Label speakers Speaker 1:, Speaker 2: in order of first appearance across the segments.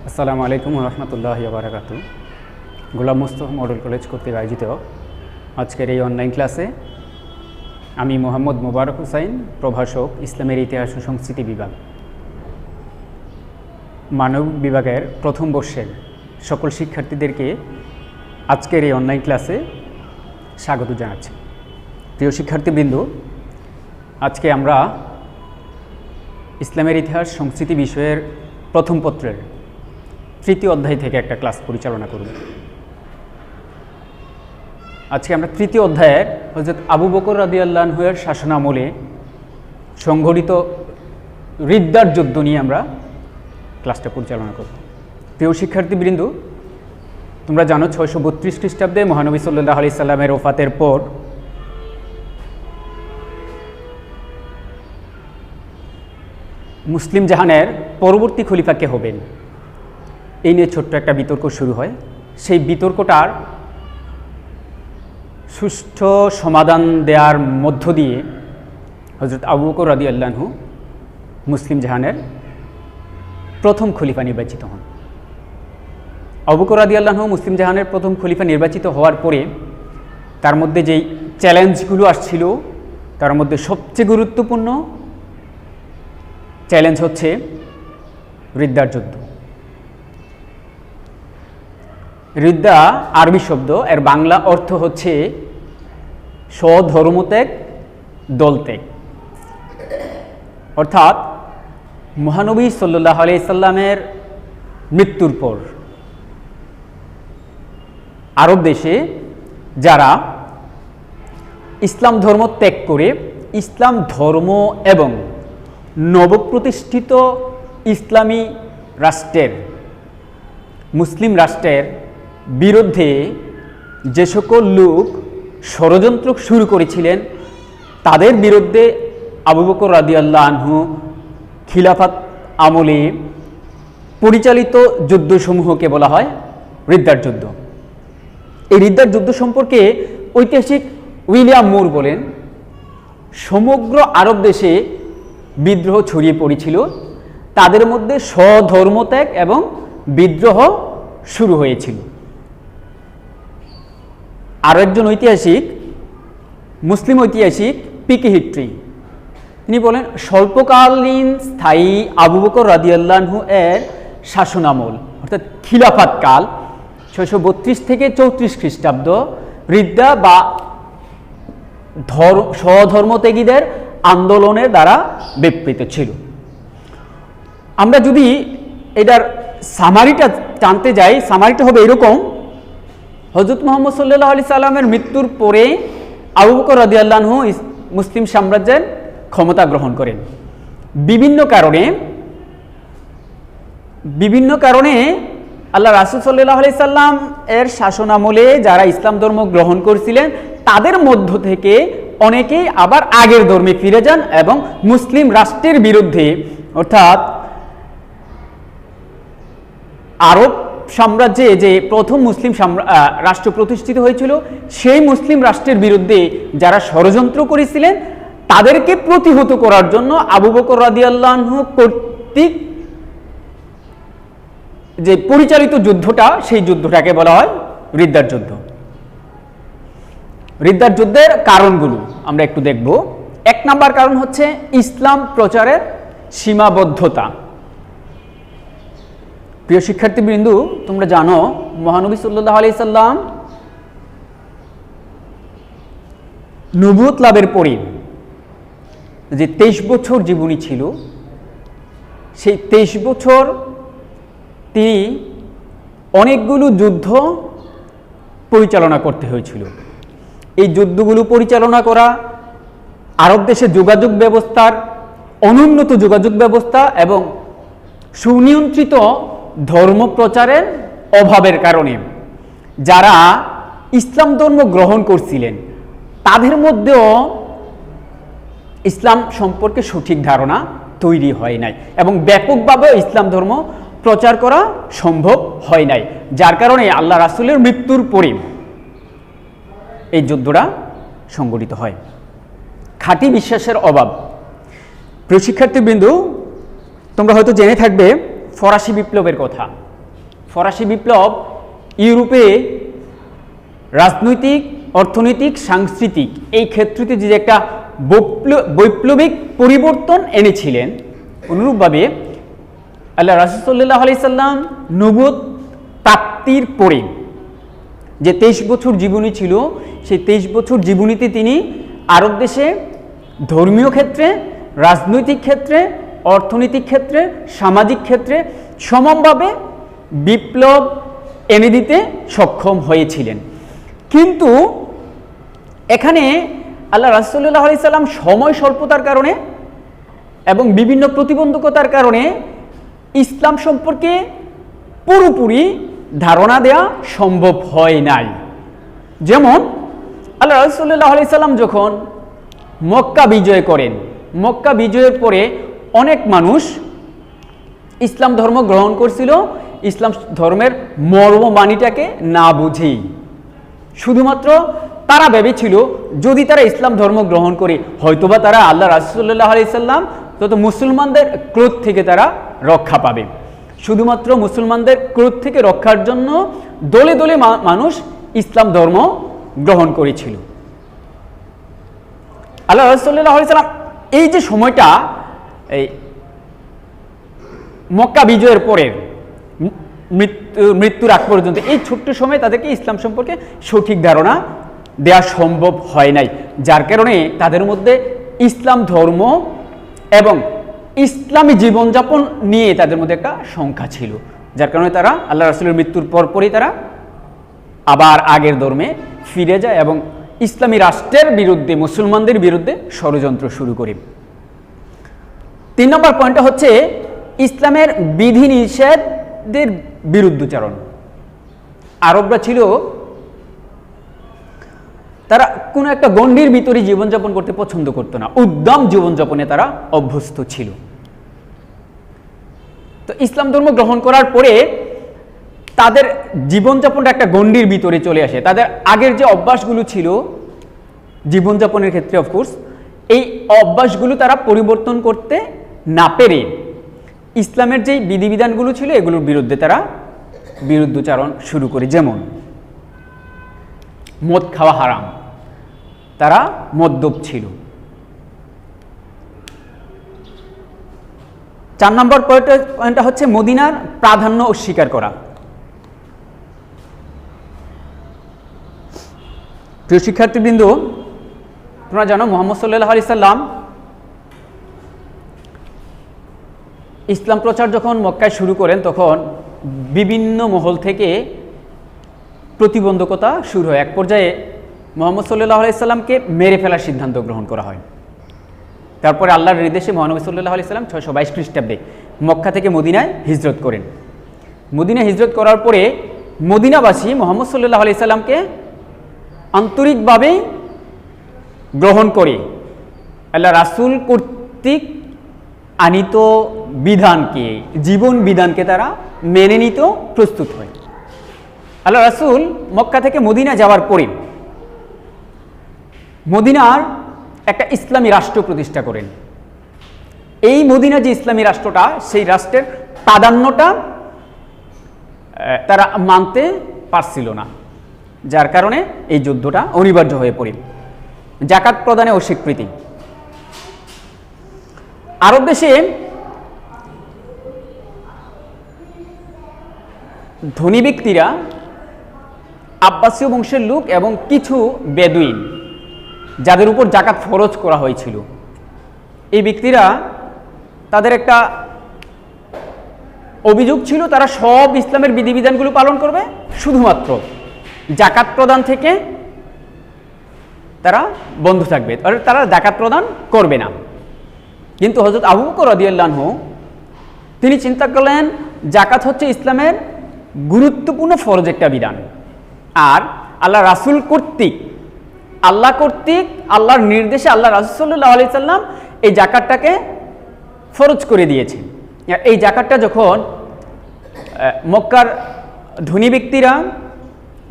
Speaker 1: আসসালামু আলাইকুম রহমতুল্লাহি ওয়া বারাকাতুহু। গোলাম মোস্তফা মডেল কলেজ কর্তৃক আয়োজিত আজকের এই অনলাইন ক্লাসে আমি মোহাম্মদ মোবারক হুসাইন, প্রভাষক, ইসলামের ইতিহাস ও সংস্কৃতি বিভাগ, মানব বিভাগের প্রথম বর্ষের সকল শিক্ষার্থীদেরকে আজকের এই অনলাইন ক্লাসে স্বাগত জানাচ্ছি। প্রিয় শিক্ষার্থীবৃন্দ, আজকে আমরা ইসলামের ইতিহাস সংস্কৃতি বিষয়ের প্রথম পত্রের তৃতীয় অধ্যায় থেকে একটা ক্লাস পরিচালনা করব। আজকে আমরা তৃতীয় অধ্যায়ের হযরত আবু বকর রাদিয়াল্লাহু আনহু এর শাসনামলে সংঘটিত রিদ্দার যুদ্ধ নিয়ে আমরা ক্লাসটা পরিচালনা করব। প্রিয় শিক্ষার্থীবৃন্দ, তোমরা জানো 632 খ্রিস্টাব্দে মহানবী সাল্লাল্লাহু আলাইহি সাল্লামের ওফাতের পর মুসলিম জাহানের পরবর্তী খলিফা কে হবেন এই নিয়ে ছোট্ট একটা বিতর্ক শুরু হয়। সেই বিতর্কটার সুষ্ঠু সমাধান দেওয়ার মধ্য দিয়ে হযরত আবু বকর রাদিয়াল্লাহু আনহু মুসলিম জাহানের প্রথম খলিফা নির্বাচিত হন। আবু বকর রাদিয়াল্লাহু আনহু মুসলিম জাহানের প্রথম খলিফা নির্বাচিত হওয়ার পরে তার মধ্যে যেই চ্যালেঞ্জগুলো আসছিল তার মধ্যে সবচেয়ে গুরুত্বপূর্ণ চ্যালেঞ্জ হচ্ছে রিদ্দার যুদ্ধ। রিদ্দা আরবি শব্দ, এর বাংলা অর্থ হচ্ছে স্বধর্মত্যাগ, দলত্যাগ। অর্থাৎ মহানবী সাল্লাল্লাহু আলাইহি সাল্লামের মৃত্যুর পর আরব দেশে যারা ইসলাম ধর্ম ত্যাগ করে ইসলাম ধর্ম এবং নবপ্রতিষ্ঠিত ইসলামী রাষ্ট্রের, মুসলিম রাষ্ট্রের বিরুদ্ধে যে সকল লোক ষড়যন্ত্র শুরু করেছিলেন তাদের বিরুদ্ধে আবু বকর রাদিয়াল্লাহু আনহু খিলাফত আমলে পরিচালিত যুদ্ধসমূহকে বলা হয় রিদ্দার যুদ্ধ। এই রিদ্দার যুদ্ধ সম্পর্কে ঐতিহাসিক উইলিয়াম মুর বলেন, সমগ্র আরব দেশে বিদ্রোহ ছড়িয়ে পড়েছিল, তাদের মধ্যে স্বধর্মত্যাগ এবং বিদ্রোহ শুরু হয়েছিল। আরও একজন ঐতিহাসিক, মুসলিম ঐতিহাসিক পিকি হিট্রি, তিনি বলেন স্বল্পকালীন স্থায়ী আবু বকর রাদিয়াল্লাহু আনহু এর শাসনামল অর্থাৎ খিলাফত কাল 632 থেকে 34 খ্রিস্টাব্দ রিদ্দা বা স্বধর্মত্যাগীদের আন্দোলনের দ্বারা বিবৃত ছিল। আমরা যদি এটার সামারিটা টানতে যাই, সামারিটা হবে এরকম: হযরত মুহাম্মদ সাল্লাল্লাহু আলাইহি সাল্লামের মৃত্যুর পরে আবু বকর রাদিয়াল্লাহু আনহু মুসলিম সাম্রাজ্যের ক্ষমতা গ্রহণ করেন। বিভিন্ন কারণে আল্লাহ রাসূল সাল্লাল্লাহু আলাইহি সাল্লাম এর শাসনামলে যারা ইসলাম ধর্ম গ্রহণ করেছিলেন তাদের মধ্য থেকে অনেকেই আবার আগের ধর্মে ফিরে যান এবং মুসলিম রাষ্ট্রের বিরুদ্ধে, অর্থাৎ আরব সাম্রাজ্যে যে প্রথম মুসলিম রাষ্ট্র প্রতিষ্ঠিত হয়েছিল সেই মুসলিম রাষ্ট্রের বিরুদ্ধে যারা ষড়যন্ত্র করেছিলেন তাদেরকে প্রতিহত করার জন্য আবু বকর রাদিয়াল্লাহু আনহু কর্তৃক যে পরিচালিত যুদ্ধটা, সেই যুদ্ধটাকে বলা হয় রিদ্দার যুদ্ধ। রিদ্দার যুদ্ধের কারণগুলো আমরা একটু দেখব। 1 নাম্বার কারণ হচ্ছে ইসলাম প্রচারের সীমাবদ্ধতা। প্রিয় শিক্ষার্থীবৃন্দ, তোমরা জানো মহানবী সাল্লাল্লাহু আলাইহি সাল্লাম নবুয়ত লাভের পরে যে 23 বছর জীবনী ছিল, সেই 23 বছর তিনি অনেকগুলো যুদ্ধ পরিচালনা করতে হয়েছিল। এই যুদ্ধগুলো পরিচালনা করা আরব দেশে যোগাযোগ ব্যবস্থার অনুন্নত যোগাযোগ ব্যবস্থা এবং সুনিয়ন্ত্রিত ধর্ম প্রচারের অভাবের কারণে যারা ইসলাম ধর্ম গ্রহণ করছিলেন তাদের মধ্যেও ইসলাম সম্পর্কে সঠিক ধারণা তৈরি হয় নাই এবং ব্যাপকভাবে ইসলাম ধর্ম প্রচার করা সম্ভব হয় নাই, যার কারণে আল্লাহ রাসূলের মৃত্যুর পরে এই যুদ্ধটা সংগঠিত হয়। খাঁটি বিশ্বাসের অভাব। প্রিয় শিক্ষার্থীবৃন্দ, তোমরা হয়তো জেনে থাকবে ফরাসি বিপ্লবের কথা। ফরাসি বিপ্লব ইউরোপে রাজনৈতিক, অর্থনৈতিক, সাংস্কৃতিক এই ক্ষেত্রতে যে একটা বৈপ্লবিক পরিবর্তন এনেছিলেন, অনুরূপভাবে আল্লাহ রাসূল সাল্লাল্লাহু আলাইহি সাল্লাম নবুয়ত প্রাপ্তির পরে যে 23 বছর জীবনী ছিল, সেই 23 বছর জীবনীতে তিনি আরব দেশে ধর্মীয় ক্ষেত্রে, রাজনৈতিক ক্ষেত্রে, অর্থনৈতিক ক্ষেত্রে, সামাজিক ক্ষেত্রে সমানভাবে বিপ্লব এনে দিতে সক্ষম হয়েছিলেন। কিন্তু এখানে আল্লাহ রাসূল সাল্লাল্লাহু আলাইহি সাল্লাম সময় স্বল্পতার কারণে এবং বিভিন্ন প্রতিবন্ধকতার কারণে ইসলাম সম্পর্কে পুরোপুরি ধারণা দেওয়া সম্ভব হয় নাই। যেমন আল্লাহ রাসূল সাল্লাল্লাহু আলাইহি সাল্লাম যখন মক্কা বিজয় করেন, মক্কা বিজয়ের পরে অনেক মানুষ ইসলাম ধর্ম গ্রহণ করছিল ইসলাম ধর্মের মর্ম বাণীটাকে না বুঝেই। শুধুমাত্র তারা ভেবেছিল যদি তারা ইসলাম ধর্ম গ্রহণ করে হয়তোবা তারা আল্লাহ রাসূল সাল্লাল্লাহু আলাইহি সাল্লাম তত মুসলমানদের ক্রোধ থেকে তারা রক্ষা পাবে। শুধুমাত্র মুসলমানদের ক্রোধ থেকে রক্ষার জন্য দলে দলে মানুষ ইসলাম ধর্ম গ্রহণ করেছিল। আল্লাহ রাসূল সাল্লাল্লাহু আলাইহি সাল্লাম এই যে সময়টা, এই মক্কা বিজয়ের পরের মৃত্যুর আগ পর্যন্ত এই ছোট্ট সময় তাদেরকে ইসলাম সম্পর্কে সঠিক ধারণা দেওয়া সম্ভব হয় নাই, যার কারণে তাদের মধ্যে ইসলাম ধর্ম এবং ইসলামী জীবনযাপন নিয়ে তাদের মধ্যে একটা শঙ্কা ছিল, যার কারণে তারা আল্লাহ রাসূলের মৃত্যুর পরপরই তারা আবার আগের ধর্মে ফিরে যায় এবং ইসলামী রাষ্ট্রের বিরুদ্ধে, মুসলমানদের বিরুদ্ধে ষড়যন্ত্র শুরু করে। 3 নম্বর পয়েন্টটা হচ্ছে ইসলামের বিধিনিষেধের বিরুদ্ধচারণ। আরবরা ছিল, তারা কোনো একটা গণ্ডির ভিতরে জীবনযাপন করতে পছন্দ করতো না, উদ্দাম জীবনযাপনে তারা অভ্যস্ত ছিল। তো ইসলাম ধর্ম গ্রহণ করার পরে তাদের জীবনযাপনটা একটা গণ্ডির ভিতরে চলে আসে। তাদের আগের যে অভ্যাসগুলো ছিল জীবনযাপনের ক্ষেত্রে, অফকোর্স এই অভ্যাসগুলো তারা পরিবর্তন করতে না পেরে ইসলামের যেই বিধিবিধানগুলো ছিল এগুলোর বিরুদ্ধে তারা বিরুদ্ধচারণ শুরু করে। যেমন মদ খাওয়া হারাম, তারা মদ্যপ ছিল। 4 নম্বর পয়েন্টটা হচ্ছে মদিনার প্রাধান্য অস্বীকার করা। প্রিয় শিক্ষার্থীবৃন্দ, তোমরা জানো মুহাম্মদ সাল্লাল্লাহু আলাইহি সাল্লাম ইসলাম প্রচার যখন মক্কায় শুরু করেন তখন বিভিন্ন মহল থেকে প্রতিবন্ধকতা শুরু হয়। এক পর্যায়ে মুহাম্মদ সাল্লাল্লাহু আলাইহি সাল্লামকে মেরে ফেলার সিদ্ধান্ত গ্রহণ করা হয়। তারপরে আল্লাহর নির্দেশে মহানবী সাল্লাল্লাহু আলাইহি সাল্লাম 622 খ্রিস্টাব্দে মক্কা থেকে মদিনায় হিজরত করেন। মদিনায় হিজরত করার পরে মদিনাবাসী মুহাম্মদ সাল্লাল্লাহু আলাইহি সাল্লামকে আন্তরিকভাবে গ্রহণ করে আল্লাহ রাসূল কর্তৃক আনিত বিধানকে, জীবন বিধানকে তারা মেনে নিতে প্রস্তুত হয়। আল্লাহ রাসূল মক্কা থেকে মদিনা যাওয়ার পরে মদিনার একটা ইসলামী রাষ্ট্র প্রতিষ্ঠা করেন। এই মদিনা যে ইসলামী রাষ্ট্রটা, সেই রাষ্ট্রের প্রাধান্যটা তারা মানতে পারছিল না, যার কারণে এই যুদ্ধটা অনিবার্য হয়ে পড়ে। যাকাত প্রদানে অস্বীকৃতি। আরব দেশে ধনী ব্যক্তিরা, আব্বাসীয় বংশের লোক এবং কিছু বেদুইন যাদের উপর যাকাত ফরজ করা হয়েছিল, এই ব্যক্তিরা তাদের একটা অভিযোগ ছিল তারা সব ইসলামের বিধিবিধানগুলো পালন করবে, শুধুমাত্র যাকাত প্রদান থেকে তারা বন্ধ থাকবে, তারা যাকাত প্রদান করবে না। কিন্তু হযরত আবু বকর রাদিয়াল্লাহু আনহু তিনি চিন্তা করলেন যাকাত হচ্ছে ইসলামের গুরুত্বপূর্ণ ফরজ একটা বিধান, আর আল্লাহ রাসূল কর্তৃক, আল্লাহর নির্দেশে আল্লাহ রাসূল সাল্লাল্লাহু আলাইহি সাল্লাম এই যাকাতটাকে ফরজ করে দিয়েছেন। এই যাকাতটা যখন মক্কার ধনী ব্যক্তিরা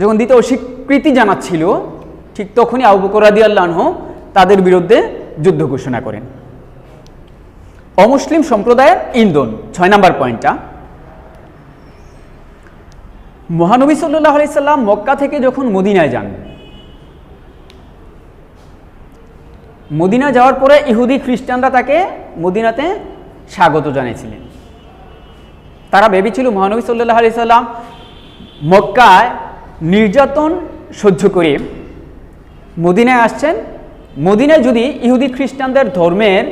Speaker 1: যখন দিতে অস্বীকৃতি জানাচ্ছিল, ঠিক তখনই আবু বকর রাদিয়াল্লাহু আনহু তাদের বিরুদ্ধে যুদ্ধ ঘোষণা করেন। অমুসলিম সম্প্রদায়ের ইন্ধন, 6 নম্বর পয়েন্টটা। মহানবী সাল্লাল্লাহু আলাইহি সাল্লাম মক্কা থেকে যখন মদিনায় যান, মদিনা যাওয়ার পরে ইহুদি খ্রিস্টানরা তাকে মদিনাতে স্বাগত জানিয়েছিলেন। তারা ভেবেছিল মহানবী সাল্লাল্লাহু আলাইহি সাল্লাম মক্কায় নির্যাতন সহ্য করে মদিনায় আসছেন, মদিনায় যদি ইহুদি খ্রিস্টানদের ধর্মের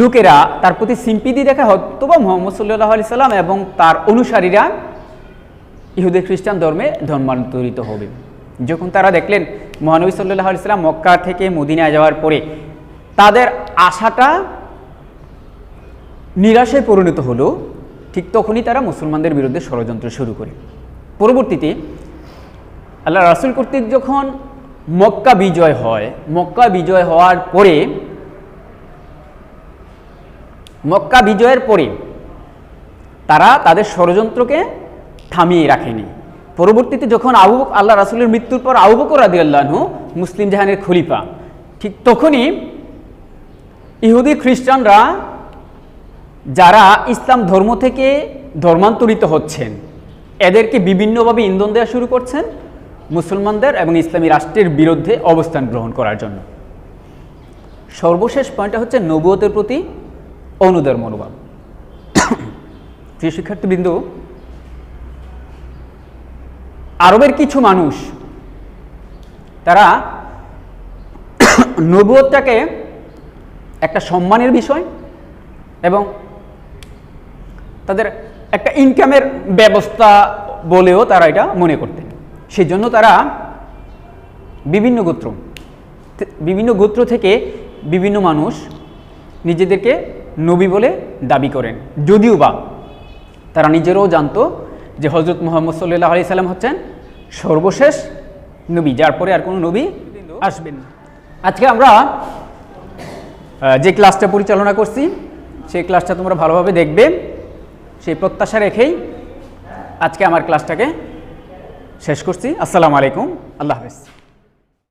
Speaker 1: লোকেরা তার প্রতি সিম্পিতি দেখা হতো বা মুহাম্মদ সাল্লাল্লাহু আলাইহি সাল্লাম এবং তার অনুসারীরা ইহুদি খ্রিস্টান ধর্মে ধর্মান্তরিত হবে। যখন তারা দেখলেন মহানবী সাল্লাল্লাহু আলাইহি সাল্লাম মক্কা থেকে মদিনায় যাওয়ার পরে তাদের আশাটা নিরাশায় পরিণত হলো, ঠিক তখনই তারা মুসলমানদের বিরুদ্ধে ষড়যন্ত্র শুরু করে। পরবর্তীতে আল্লাহ রাসূল কর্তৃক যখন মক্কা বিজয় হয়, মক্কা বিজয় হওয়ার পরে মক্কা বিজয়ের পরে তারা তাদের ষড়যন্ত্রকে থামিয়ে রাখেনি। পরবর্তীতে যখন আল্লাহ রাসূলের মৃত্যুর পর আবু বকর রাদিয়াল্লাহু আনহু মুসলিম জাহানের খলিফা, ঠিক তখনই ইহুদি খ্রিস্টানরা যারা ইসলাম ধর্ম থেকে ধর্মান্তরিত হচ্ছেন এদেরকে বিভিন্নভাবে ইন্ধন দেওয়া শুরু করছেন মুসলমানদের এবং ইসলামী রাষ্ট্রের বিরুদ্ধে অবস্থান গ্রহণ করার জন্য। সর্বশেষ পয়েন্টটা হচ্ছে নবুয়তের প্রতি অনুদার মনোভাব। প্রিয় শিক্ষার্থীবৃন্দ, আরবের কিছু মানুষ তারা নবুয়তটাকে একটা সম্মানের বিষয় এবং তাদের একটা ইনকামের ব্যবস্থা বলেও তারা এটা মনে করতেন। সেই জন্য তারা বিভিন্ন গোত্র থেকে বিভিন্ন মানুষ নিজেদেরকে নবী বলে দাবি করেন, যদিও বা তারা নিজেরাও জানতো যে হযরত মুহাম্মদ সাল্লাল্লাহু আলাইহি সাল্লাম হচ্ছেন সর্বশেষ নবী, যার পরে আর কোনো নবী আসবেন না। আজকে আমরা যে ক্লাসটা পরিচালনা করছি সেই ক্লাসটা তোমরা ভালোভাবে দেখবে, সেই প্রত্যাশা রেখেই আজকে আমার ক্লাসটাকে শেষ করছি। আসসালামু আলাইকুম, আল্লাহ হাফেজ।